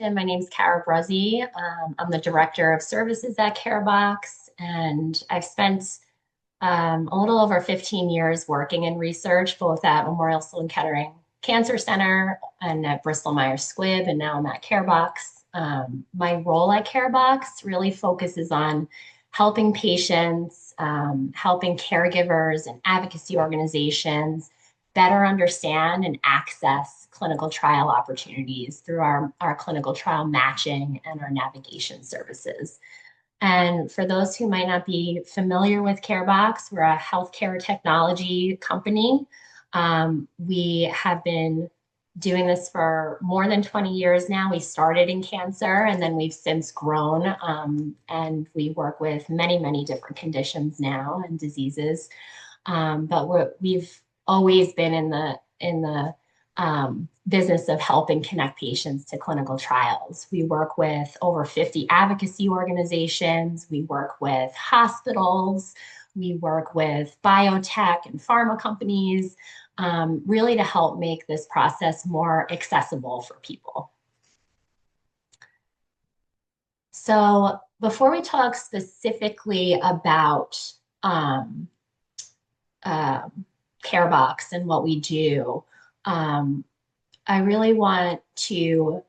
My name's Kara Bruzzi. I'm the Director of Services at CareBox, and I've spent a little over 15 years working in research, both at Memorial Sloan Kettering Cancer Center and at Bristol Myers Squibb, and now I'm at CareBox. My role at CareBox really focuses on helping patients, helping caregivers and advocacy organizations better understand and access clinical trial opportunities through our clinical trial matching and our navigation services. And for those who might not be familiar with CareBox, we're a healthcare technology company. We have been doing this for more than 20 years now. We started in cancer and then we've since grown, and we work with many, many different conditions now and diseases. But we've always been in the business of helping connect patients to clinical trials. We work with over 50 advocacy organizations. We work with hospitals. We work with biotech and pharma companies, really to help make this process more accessible for people. So before we talk specifically about CareBox and what we do, I really want to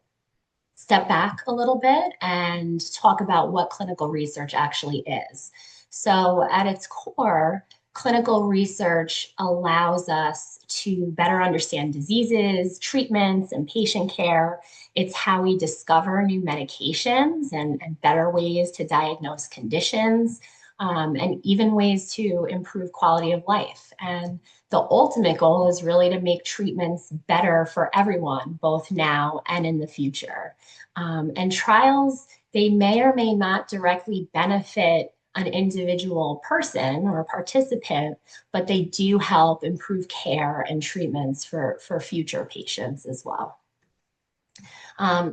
step back a little bit and talk about what clinical research actually is. So at its core, clinical research allows us to better understand diseases, treatments, and patient care. It's how we discover new medications and better ways to diagnose conditions, and even ways to improve quality of life. And the ultimate goal is really to make treatments better for everyone, both now and in the future. And trials, they may or may not directly benefit an individual person or participant, but they do help improve care and treatments for future patients as well.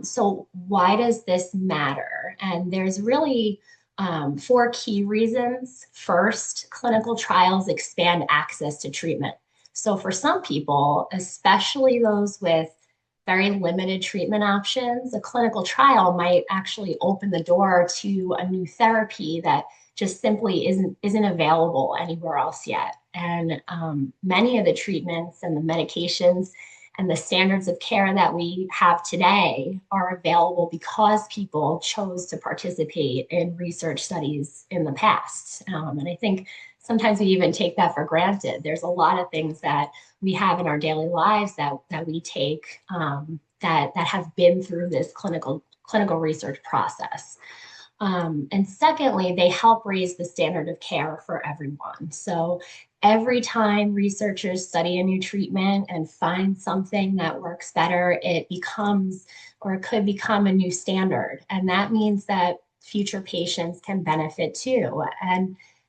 So why does this matter? And there's really four key reasons. First, clinical trials expand access to treatment. So for some people, especially those with very limited treatment options, a clinical trial might actually open the door to a new therapy that just simply isn't available anywhere else yet. And many of the treatments and the medications and the standards of care that we have today are available because people chose to participate in research studies in the past. And I think sometimes we even take that for granted. There's a lot of things that we have in our daily lives that we take that have been through this clinical research process. And secondly, they help raise the standard of care for everyone. So every time researchers study a new treatment and find something that works better, it becomes or it could become a new standard. And that means that future patients can benefit too.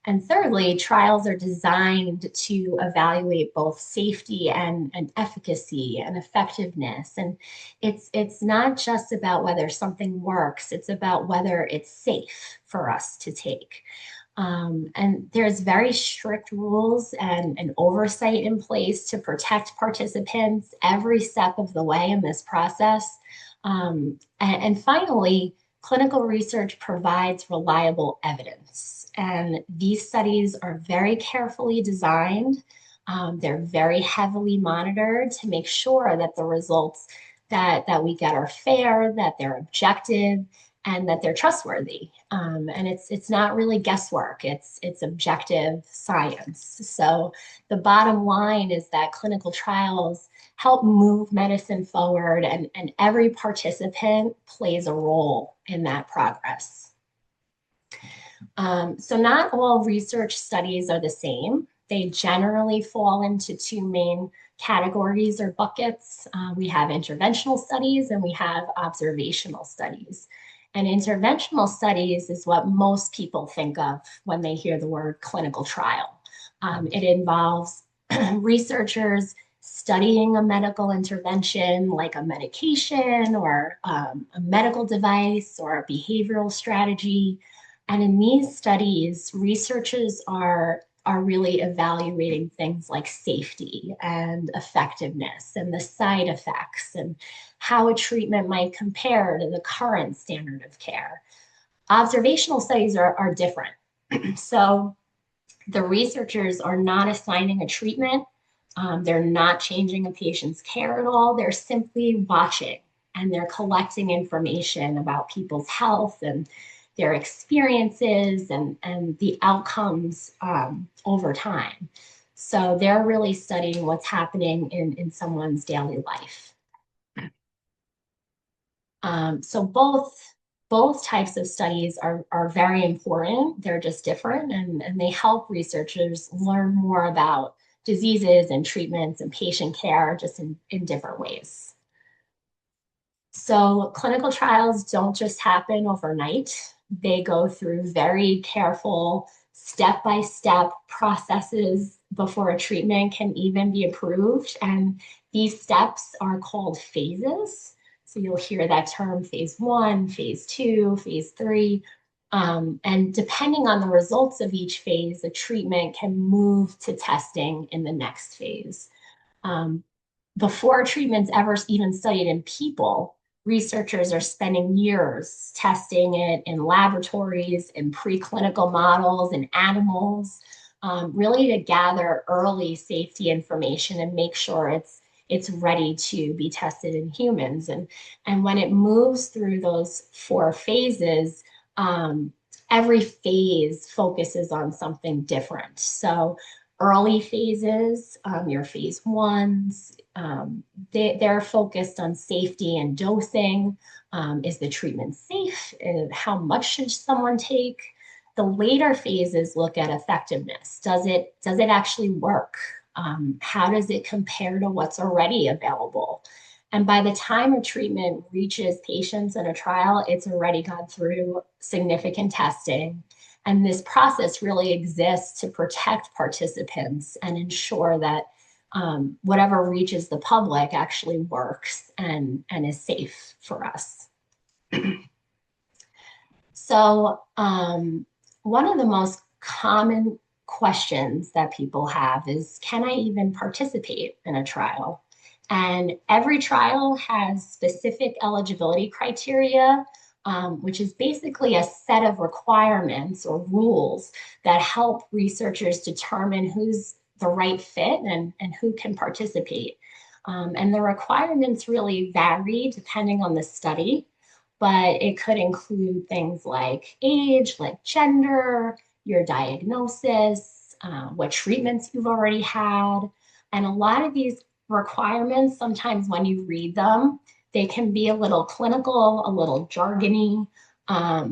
And thirdly, trials are designed to evaluate both safety and efficacy and effectiveness. And it's not just about whether something works, it's about whether it's safe for us to take. And there's very strict rules and oversight in place to protect participants every step of the way in this process. And finally, clinical research provides reliable evidence. And these studies are very carefully designed. They're very heavily monitored to make sure that the results that we get are fair, that they're objective, and that they're trustworthy. And it's not really guesswork, it's objective science. So the bottom line is that clinical trials help move medicine forward, and every participant plays a role in that progress. So not all research studies are the same. They generally fall into two main categories or buckets. We have interventional studies and we have observational studies. And interventional studies is what most people think of when they hear the word clinical trial. It involves researchers studying a medical intervention like a medication or a medical device or a behavioral strategy. And in these studies, researchers are are really evaluating things like safety and effectiveness and the side effects and how a treatment might compare to the current standard of care. Observational studies are different. So the researchers are not assigning a treatment. They're not changing a patient's care at all. They're simply watching and they're collecting information about people's health and their experiences and the outcomes over time. So they're really studying what's happening in someone's daily life. So both types of studies are very important. They're just different and they help researchers learn more about diseases and treatments and patient care just in different ways. So clinical trials don't just happen overnight. They go through very careful step-by-step processes before a treatment can even be approved. And these steps are called phases. So you'll hear that term phase 1, phase 2, phase 3. And depending on the results of each phase, the treatment can move to testing in the next phase. Before treatment's ever even studied in people, researchers are spending years testing it in laboratories, in preclinical models, in animals, really to gather early safety information and make sure it's ready to be tested in humans. And when it moves through those 4 phases, every phase focuses on something different. So early phases, your phase 1s, they're focused on safety and dosing. Is the treatment safe? How much should someone take? The later phases look at effectiveness. Does it actually work? How does it compare to what's already available? And by the time a treatment reaches patients in a trial, it's already gone through significant testing. And this process really exists to protect participants and ensure that whatever reaches the public actually works and is safe for us. So one of the most common questions that people have is, can I even participate in a trial? And every trial has specific eligibility criteria, which is basically a set of requirements or rules that help researchers determine who's the right fit and who can participate. And the requirements really vary depending on the study, but it could include things like age, like gender, your diagnosis, what treatments you've already had. And a lot of these requirements, sometimes when you read them, they can be a little clinical, a little jargony.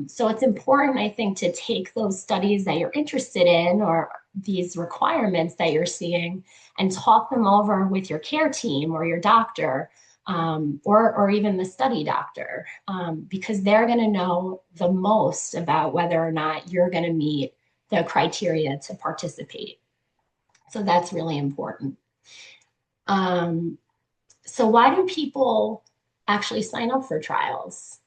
So it's important, I think, to take those studies that you're interested in or these requirements that you're seeing and talk them over with your care team or your doctor, or even the study doctor, because they're going to know the most about whether or not you're going to meet the criteria to participate. So that's really important. So why do people actually sign up for trials?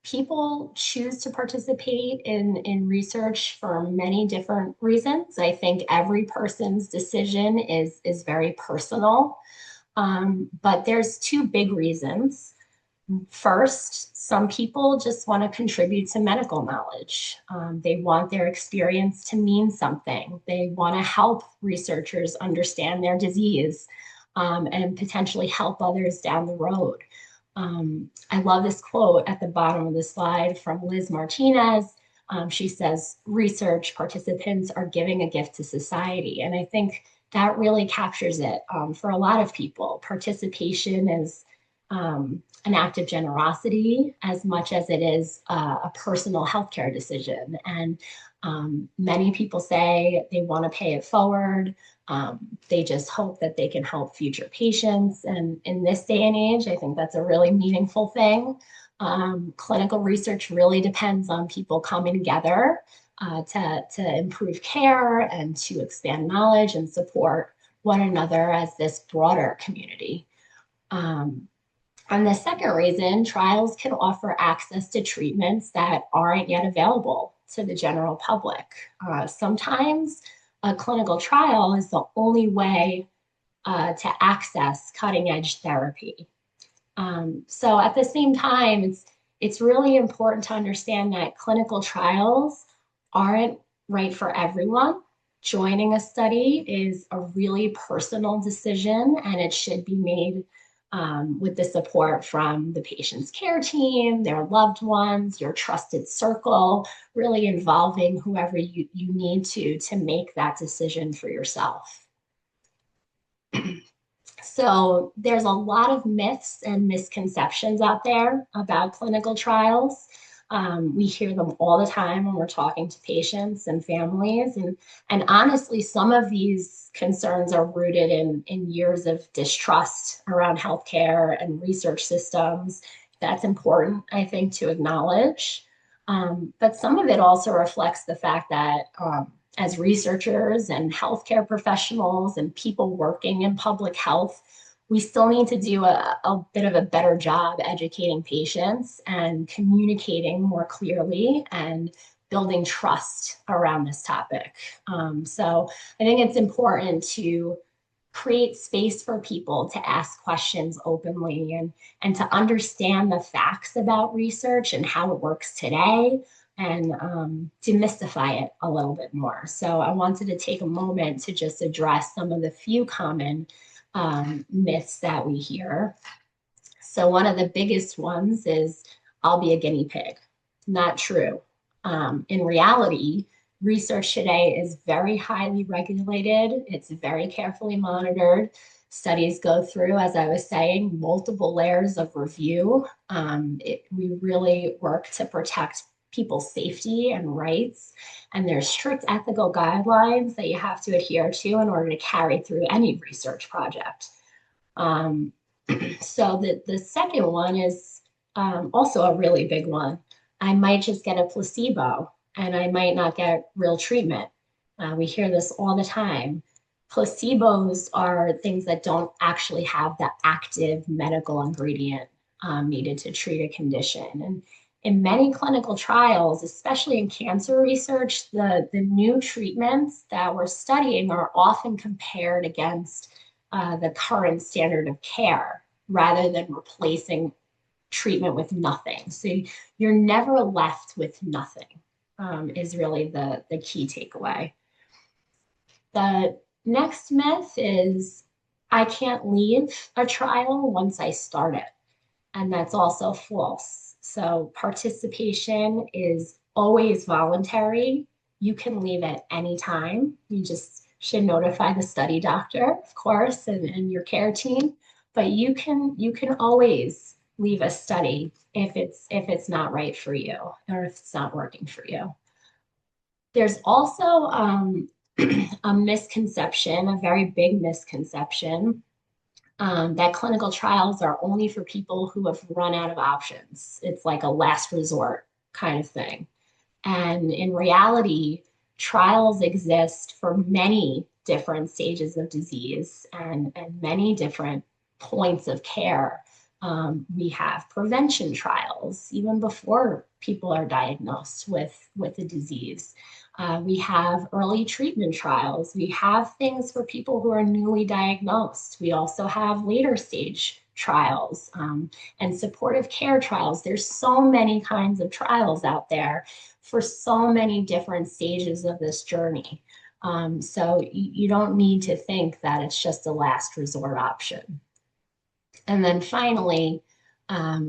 People choose to participate in research for many different reasons. I think every person's decision is very personal, but there's 2 big reasons. First, some people just want to contribute to medical knowledge. They want their experience to mean something. They want to help researchers understand their disease and potentially help others down the road. I love this quote at the bottom of the slide from Liz Martinez. She says, research participants are giving a gift to society. And I think that really captures it for a lot of people. Participation is an act of generosity as much as it is a personal healthcare decision. And many people say they want to pay it forward. They just hope that they can help future patients. And in this day and age, I think that's a really meaningful thing. Clinical research really depends on people coming together to improve care and to expand knowledge and support one another as this broader community. And the second reason, trials can offer access to treatments that aren't yet available to the general public. Sometimes a clinical trial is the only way to access cutting edge therapy. So at the same time, it's really important to understand that clinical trials aren't right for everyone. Joining a study is a really personal decision, and it should be made with the support from the patient's care team, their loved ones, your trusted circle, really involving whoever you need to make that decision for yourself. So there's a lot of myths and misconceptions out there about clinical trials. We hear them all the time when we're talking to patients and families. And honestly, some of these concerns are rooted in years of distrust around healthcare and research systems. That's important, I think, to acknowledge. But some of it also reflects the fact that as researchers and healthcare professionals and people working in public health, we still need to do a bit of a better job educating patients and communicating more clearly and building trust around this topic. So I think it's important to create space for people to ask questions openly and to understand the facts about research and how it works today and demystify it a little bit more. So I wanted to take a moment to just address some of the few common myths that we hear. So one of the biggest ones is, I'll be a guinea pig. Not true. In reality, research today is very highly regulated. It's very carefully monitored. Studies go through, as I was saying, multiple layers of review. We really work to protect people's safety and rights. And there's strict ethical guidelines that you have to adhere to in order to carry through any research project. So the second one is also a really big one. I might just get a placebo and I might not get real treatment. We hear this all the time. Placebos are things that don't actually have the active medical ingredient needed to treat a condition. And in many clinical trials, especially in cancer research, the new treatments that we're studying are often compared against the current standard of care rather than replacing treatment with nothing. So you're never left with nothing, is really the key takeaway. The next myth is, I can't leave a trial once I start it. And that's also false. So participation is always voluntary. You can leave at any time. You just should notify the study doctor, of course, and your care team. But you can always leave a study if it's not right for you or if it's not working for you. There's also a misconception, a very big misconception, that clinical trials are only for people who have run out of options. It's like a last resort kind of thing. And in reality, trials exist for many different stages of disease and many different points of care. We have prevention trials even before people are diagnosed with a disease. We have early treatment trials. We have things for people who are newly diagnosed. We also have later stage trials and supportive care trials. There's so many kinds of trials out there for so many different stages of this journey. So you don't need to think that it's just a last resort option. And then finally,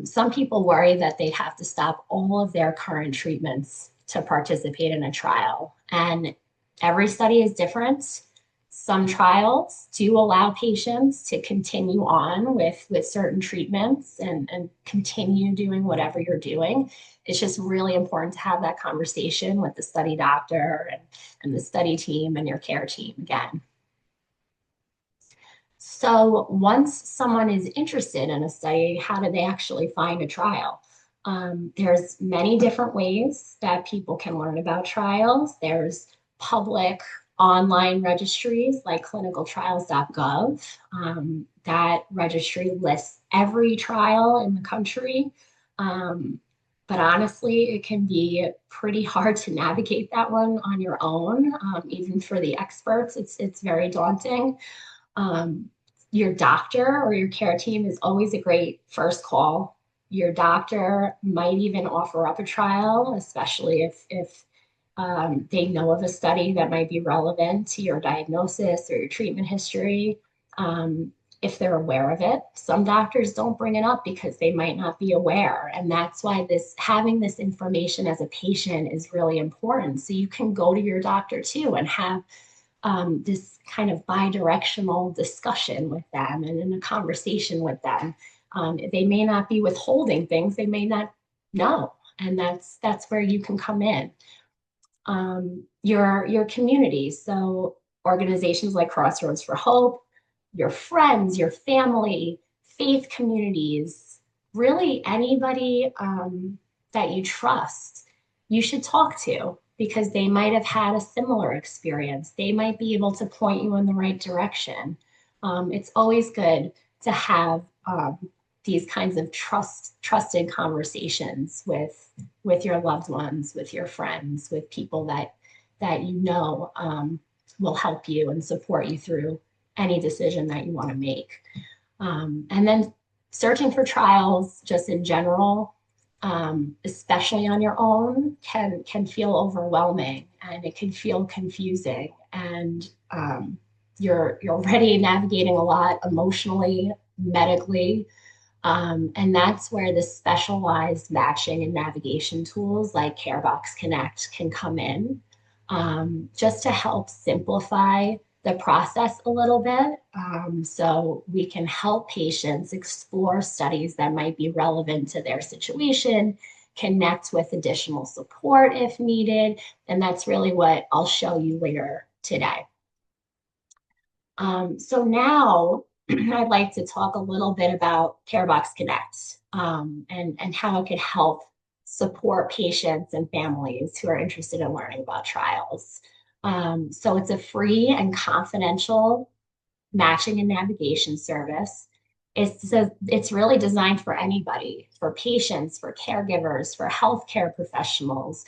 some people worry that they'd have to stop all of their current treatments to participate in a trial. And every study is different. Some trials do allow patients to continue on with certain treatments and continue doing whatever you're doing. It's just really important to have that conversation with the study doctor and the study team and your care team again. So once someone is interested in a study, how do they actually find a trial? There's many different ways that people can learn about trials. There's public online registries like clinicaltrials.gov. That registry lists every trial in the country. But honestly, it can be pretty hard to navigate that one on your own. Even for the experts, it's very daunting. Um, your doctor or your care team is always a great first call. Your doctor might even offer up a trial, especially if they know of a study that might be relevant to your diagnosis or your treatment history. Um, if they're aware of it, some doctors don't bring it up because they might not be aware. And that's why this having this information as a patient is really important. So you can go to your doctor too and have this kind of bi-directional discussion with them and in a conversation with them. They may not be withholding things, they may not know, and that's where you can come in. Your community, so organizations like Crossroads for Hope, your friends, your family, faith communities, really anybody that you trust, you should talk to because they might have had a similar experience. They might be able to point you in the right direction. It's always good to have these kinds of trusted conversations with your loved ones, with your friends, with people that you know will help you and support you through any decision that you want to make. And then searching for trials, just in general, especially on your own, can feel overwhelming and it can feel confusing. And you're already navigating a lot emotionally, medically, and that's where the specialized matching and navigation tools like CareBox Connect can come in, just to help simplify the process a little bit. So we can help patients explore studies that might be relevant to their situation, connect with additional support if needed. And that's really what I'll show you later today. So now I'd like to talk a little bit about CareBox Connect, and how it could help support patients and families who are interested in learning about trials. So it's a free and confidential matching and navigation service. It's really designed for anybody, for patients, for caregivers, for healthcare professionals.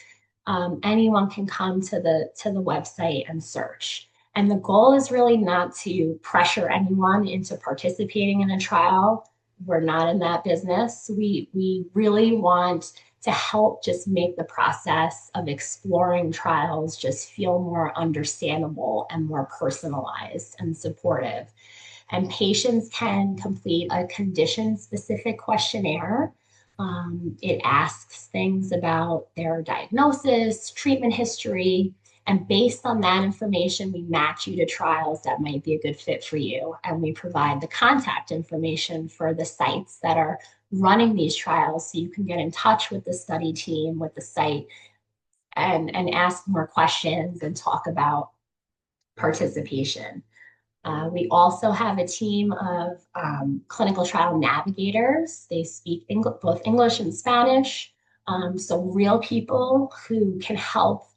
Anyone can come to the website and search. And the goal is really not to pressure anyone into participating in a trial. We're not in that business. We really want to help just make the process of exploring trials just feel more understandable and more personalized and supportive. And patients can complete a condition specific questionnaire. It asks things about their diagnosis, treatment history, and based on that information, we match you to trials that might be a good fit for you. And we provide the contact information for the sites that are running these trials so you can get in touch with the study team, with the site, and ask more questions and talk about participation. We also have a team of clinical trial navigators. They speak both English and Spanish. So real people who can help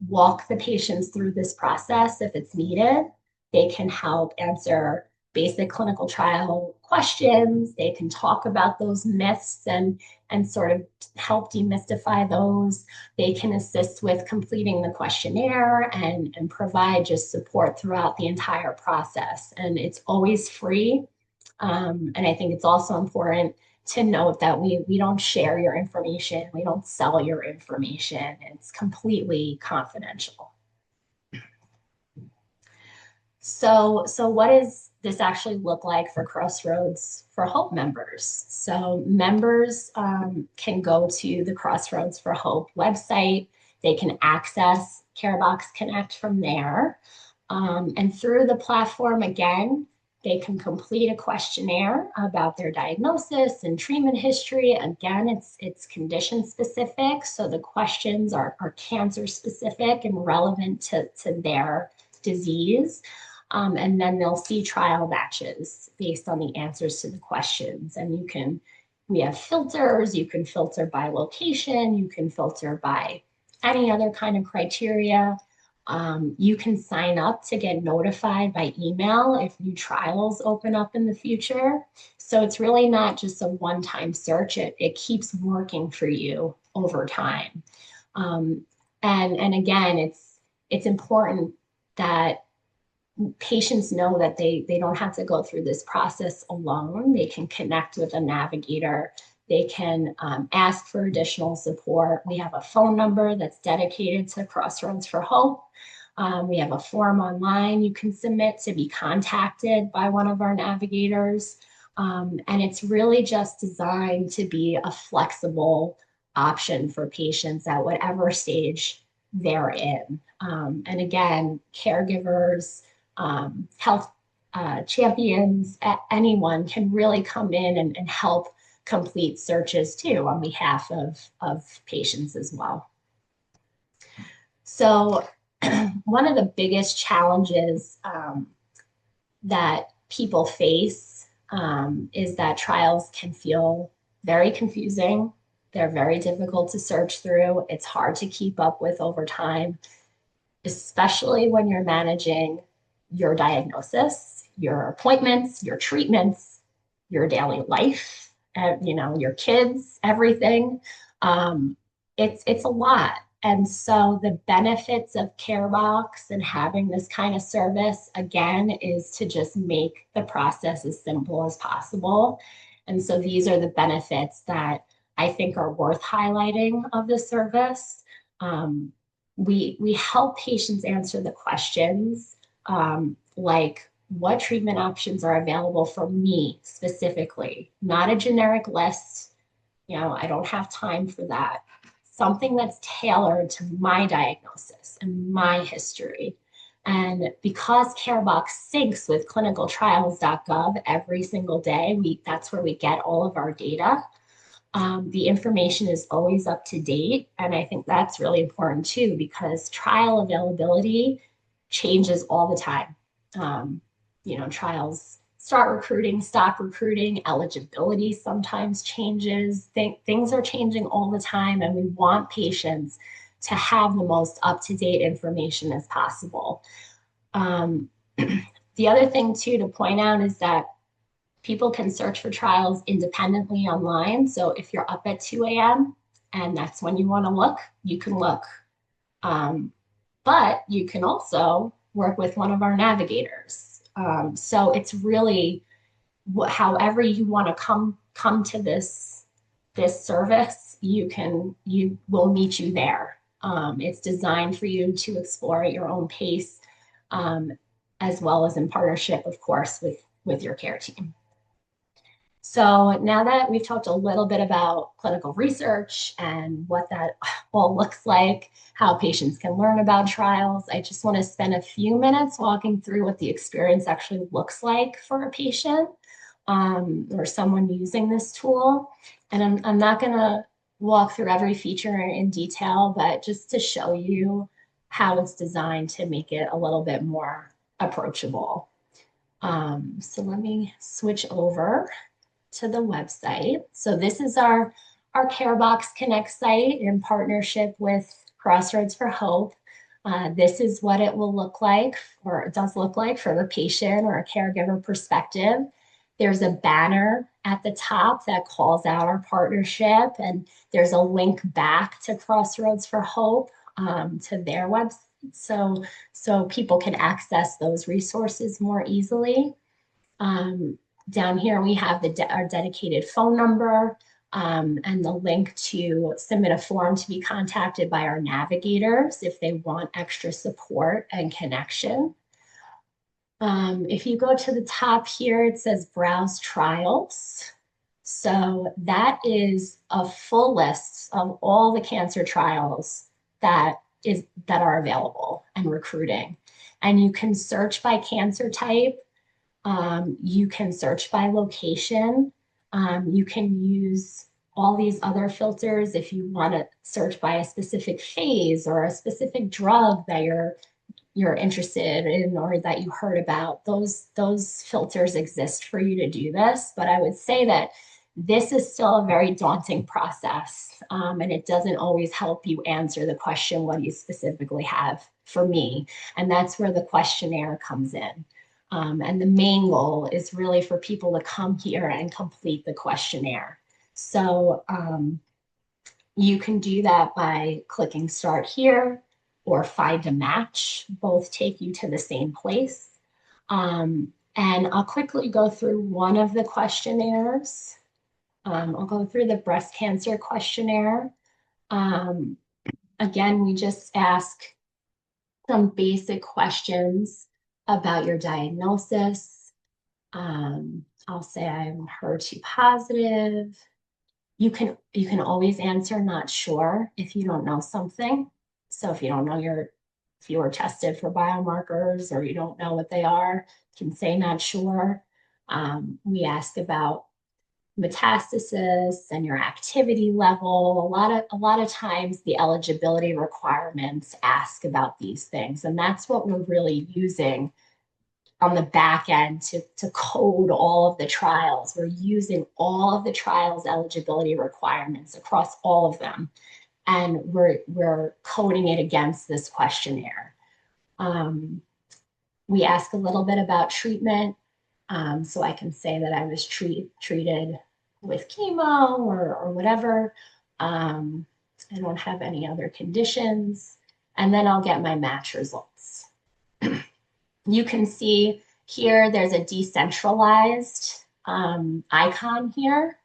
walk the patients through this process if it's needed. They can help answer basic clinical trial questions. They can talk about those myths and sort of help demystify those. They can assist with completing the questionnaire and provide just support throughout the entire process. And it's always free. And I think it's also important to note that we don't share your information. We don't sell your information. It's completely confidential. So what does this actually look like for Crossroads for Hope members? So members can go to the Crossroads for Hope website. They can access CareBox Connect from there. And through the platform, again, they can complete a questionnaire about their diagnosis and treatment history. Again, it's condition specific. So the questions are cancer specific and relevant to their disease. And then they'll see trial batches based on the answers to the questions. And we have filters. You can filter by location. You can filter by any other kind of criteria. You can sign up to get notified by email if new trials open up in the future. So it's really not just a one-time search. It keeps working for you over time. Um, and again, it's important that patients know that they don't have to go through this process alone. They can connect with a navigator. They can ask for additional support. We have a phone number that's dedicated to Crossroads for Hope. We have a form online you can submit to be contacted by one of our navigators. And it's really just designed to be a flexible option for patients at whatever stage they're in. And again, caregivers, health champions, anyone can really come in and help complete searches too on behalf of patients as well. So one of the biggest challenges that people face is that trials can feel very confusing. They're very difficult to search through. It's hard to keep up with over time, especially when you're managing your diagnosis, your appointments, your treatments, your daily life, your kids, everything. It's a lot. And so the benefits of CareBox and having this kind of service, again, is to just make the process as simple as possible. And so these are the benefits that I think are worth highlighting of the service. We help patients answer the questions like what treatment options are available for me specifically, not a generic list. I don't have time for that. Something that's tailored to my diagnosis and my history. And because CareBox syncs with clinicaltrials.gov every single day, that's where we get all of our data. The information is always up to date. And I think that's really important too, because trial availability changes all the time. Trials start recruiting, stop recruiting, eligibility sometimes changes. Things are changing all the time, and we want patients to have the most up-to-date information as possible. The other thing too to point out is that people can search for trials independently online. So if you're up at 2 a.m. and that's when you want to look, you can look. But you can also work with one of our navigators. So it's really however you want to come to this service, you will meet you there. It's designed for you to explore at your own pace, as well as in partnership, of course, with your care team. So now that we've talked a little bit about clinical research and what that all looks like, how patients can learn about trials, I just want to spend a few minutes walking through what the experience actually looks like for a patient or someone using this tool. And I'm not going to walk through every feature in detail, but just to show you how it's designed to make it a little bit more approachable. So let me switch over to the website. So this is our CareBox Connect site in partnership with Crossroads for Hope. This is what it will look like, or it does look like from a patient or a caregiver perspective. There's a banner at the top that calls out our partnership, and there's a link back to Crossroads for Hope to their website, so people can access those resources more easily. Down here, we have our dedicated phone number and the link to submit a form to be contacted by our navigators if they want extra support and connection. If you go to the top here, it says Browse Trials. So that is a full list of all the cancer trials that are available and recruiting. And you can search by cancer type. You can search by location. You can use all these other filters if you want to search by a specific phase or a specific drug that you're interested in or that you heard about. Those filters exist for you to do this, but I would say that this is still a very daunting process, and it doesn't always help you answer the question, what do you specifically have for me? And that's where the questionnaire comes in. And the main goal is really for people to come here and complete the questionnaire. So you can do that by clicking start here or find a match. Both take you to the same place. And I'll quickly go through one of the questionnaires. I'll go through the breast cancer questionnaire. Um, Again, we just ask some basic questions about your diagnosis. I'll say I'm HER2 positive. You can always answer not sure if you don't know something. So if you don't know if you were tested for biomarkers or you don't know what they are, you can say not sure. We ask about metastasis and your activity level. A lot of times the eligibility requirements ask about these things, and that's what we're really using on the back end to code all of the trials. We're using all of the trials eligibility requirements across all of them, and we're coding it against this questionnaire. We ask a little bit about treatment, so I can say that I was treated with chemo or whatever. I don't have any other conditions, and then I'll get my match results. You can see here there's a decentralized icon here.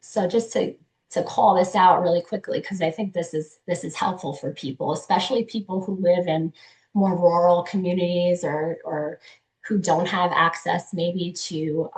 So just to call this out really quickly, because I think this is helpful for people, especially people who live in more rural communities or who don't have access maybe to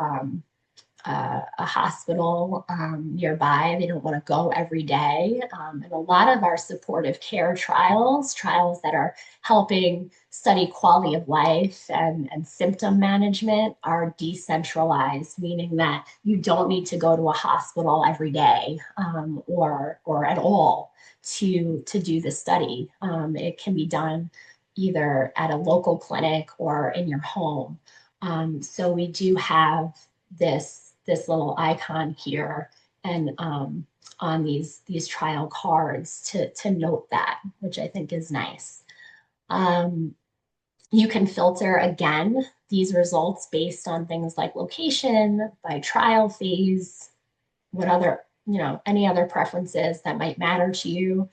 a hospital nearby. They don't want to go every day. And a lot of our supportive care trials that are helping study quality of life and symptom management, are decentralized, meaning that you don't need to go to a hospital every day or at all to do the study. It can be done either at a local clinic or in your home. So we do have this little icon here and on these trial cards to note that, which I think is nice. You can filter again these results based on things like location, by trial phase, what other, any other preferences that might matter to you.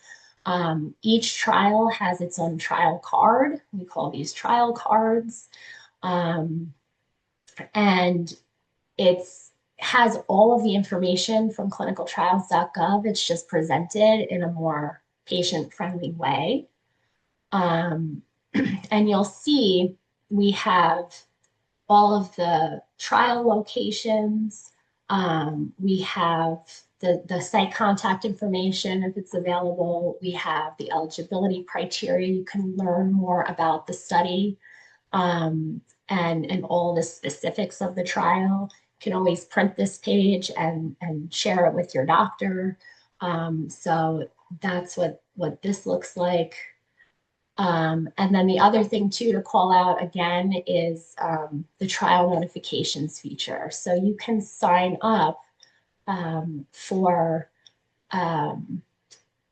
Each trial has its own trial card. We call these trial cards. And it's has all of the information from clinicaltrials.gov. It's just presented in a more patient-friendly way. And you'll see we have all of the trial locations. We have the site contact information if it's available. We have the eligibility criteria. You can learn more about the study and all the specifics of the trial. You can always print this page and share it with your doctor. So that's what this looks like. And then the other thing too to call out again is the trial notifications feature. So you can sign up for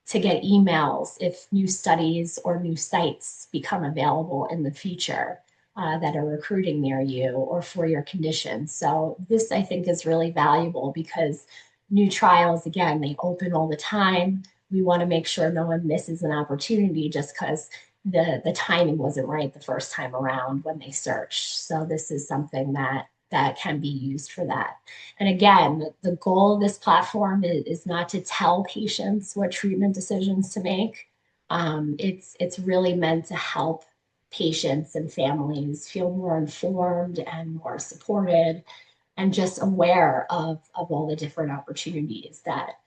to get emails if new studies or new sites become available in the future that are recruiting near you or for your condition. So this I think is really valuable because new trials, again, they open all the time. We want to make sure no one misses an opportunity just because the timing wasn't right the first time around when they searched. So this is something that can be used for that. And again, the goal of this platform is not to tell patients what treatment decisions to make. It's really meant to help patients and families feel more informed and more supported and just aware of all the different opportunities that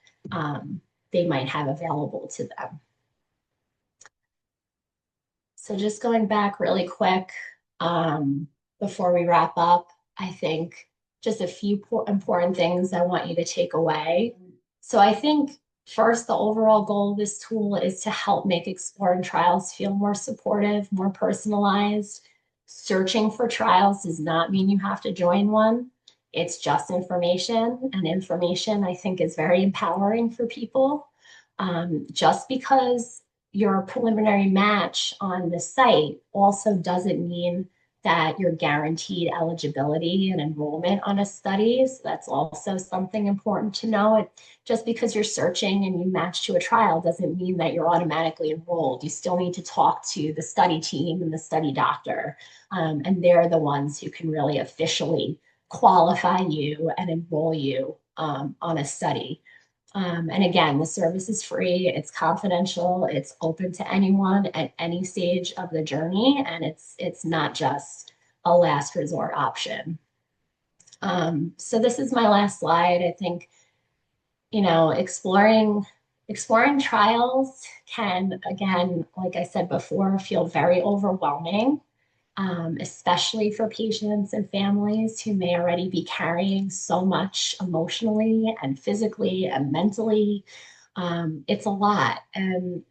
they might have available to them. So just going back really quick before we wrap up, I think just a few important things I want you to take away. So I think first, the overall goal of this tool is to help make exploring trials feel more supportive, more personalized. Searching for trials does not mean you have to join one. It's just information, and information I think is very empowering for people. Just because you're a preliminary match on the site also doesn't mean that you're guaranteed eligibility and enrollment on a study. So that's also something important to know. Just because you're searching and you match to a trial doesn't mean that you're automatically enrolled. You still need to talk to the study team and the study doctor, and they're the ones who can really officially qualify you and enroll you on a study. And again, the service is free, it's confidential, it's open to anyone at any stage of the journey, and it's not just a last resort option. So this is my last slide. I think, exploring trials can, again, like I said before, feel very overwhelming, especially for patients and families who may already be carrying so much emotionally and physically and mentally. It's a lot. And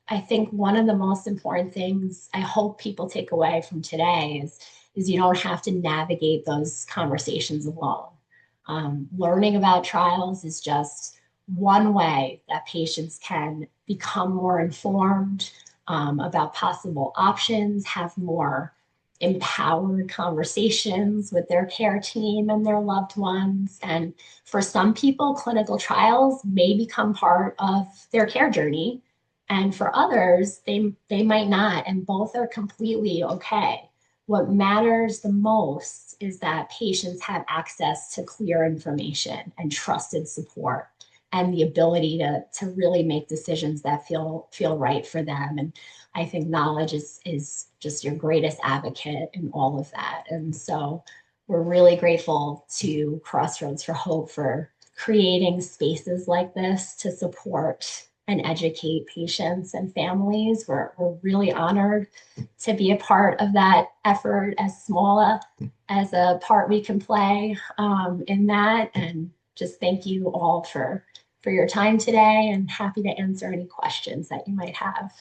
I think one of the most important things I hope people take away from today is you don't have to navigate those conversations alone. Learning about trials is just one way that patients can become more informed about possible options, have more empowered conversations with their care team and their loved ones. And for some people, clinical trials may become part of their care journey. And for others, they might not, and both are completely okay. What matters the most is that patients have access to clear information and trusted support and the ability to really make decisions that feel right for them. And I think knowledge is just your greatest advocate in all of that. And so we're really grateful to Crossroads for Hope for creating spaces like this to support and educate patients and families. We're really honored to be a part of that effort, as small as a part we can play in that. And just thank you all for your time today, and happy to answer any questions that you might have.